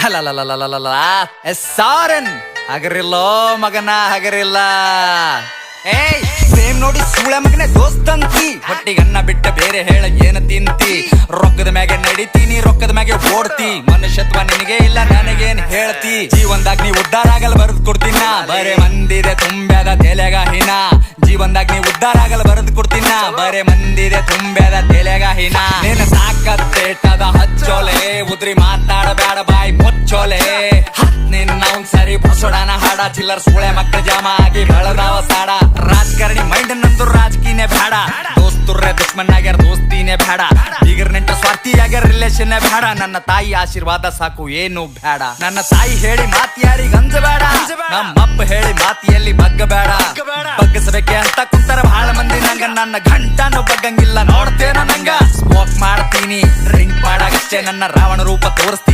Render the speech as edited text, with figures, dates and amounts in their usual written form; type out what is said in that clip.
ಅಲ್ಲಲ್ಲ ಸಾರನ್ ಹಗರಿಲ್ಲೋ ಮಗನ ಹಗರಿಲ್ಲ. ಏಯ್ ಸೇಮ್ ನೋಡಿ ಸೂಳೆ ಮಗನೇ ದೋಸ್ತಂತಿ, ಹೊಟ್ಟಿಗನ್ನ ಬಿಟ್ಟ ಬೇರೆ ಹೇಳ ಏನ ತಿಂತಿ. ರೊಕ್ಕದ ಮ್ಯಾಗೆ ನಡಿತೀನಿ, ರೊಕ್ಕದ ಮ್ಯಾಗೆ ಓಡ್ತಿ, ಮನುಷ್ಯತ್ವ ನಿನಗೆ ಇಲ್ಲ ನನಗೇನ್ ಹೇಳ್ತಿ. ಜೀವನದಾಗ ನೀ ಉದ್ದಾರ ಆಗಲ್ಲ ಬರೆದು ಕೊಡ್ತೀನ, ಬರೇ ಮಂದಿದೆ ತುಂಬ್ಯಾದ ತೆಲೆಗ ಹಿನ. ಜೀವನದಾಗ ನೀ ಉದ್ದಾರ ಆಗಲ್ಲ ಬರೆದು ಕೊಡ್ತೀನ, ಬರೇ ಮಂದಿದೆ ತುಂಬ್ಯಾದ ತೆಲೆಗ ಹಿನ. ನೀನು ಸಾಕತ್ತೇಟದ ಹಚ್ಚೋಲೆ, ಉದ್ರಿ ಮಾತಾಡಬೇಡ ಬಾಯಿ ಮುಚ್ಚೋಲೆ. ನಿನ್ನ ಒಂದ್ ಸರಿ ಬಸೋಡನ ಹಾಡ, ಚಿಲ್ಲರ್ ಸೂಳೆ ಮಕ್ಕಳ ಜಾಮ ಆಗಿ ಬೆಳದಾವ ಸಾಡ. ರಾಜಕಾರಣಿ ಮೈಂಡ್ ನಂದು ರಾಜಕೀಯನೇ ಬೇಡ, ದೋಸ್ತುರ್ರೆ ದುಶ್ಮನ್ ಆಗ್ಯಾರ ದೋಸ್ತಿನೇ ಬೇಡ. ಈಗ ನೆಂಟ ಸ್ವಾರ್ಥಿ ಆಗ್ಯಾರ ರಿಲೇಷನ್ ಬೇಡ. ನನ್ನ ತಾಯಿ ಆಶೀರ್ವಾದ ಸಾಕು ಏನು ಬೇಡ. ನನ್ನ ತಾಯಿ ಹೇಳಿ ಮಾತಿ ಯಾರಿಗ ಅಂಜಬೇಡ, ನಮ್ಮಪ್ಪ ಹೇಳಿ ಮಾತಿಯಲ್ಲಿ ಬಗ್ಗಬೇಡ. ಬಗ್ಗಸಬೇಕೆ ಅಂತ ಕುಂತಾರ ಬಹಳ ಮಂದಿ ನಂಗ, ನನ್ನ ಗಂಟನು ಬಗ್ಗಂಗಿಲ್ಲ ನೋಡ್ತೇನೋ ನಂಗ. ಸ್ಮೋಕ್ ಮಾಡ್ತೀನಿ ಡ್ರಿಂಕ್ ಮಾಡಾಗಷ್ಟೇ, ನನ್ನ ರಾವಣ ರೂಪ ತೋರಿಸ್ತೀನಿ.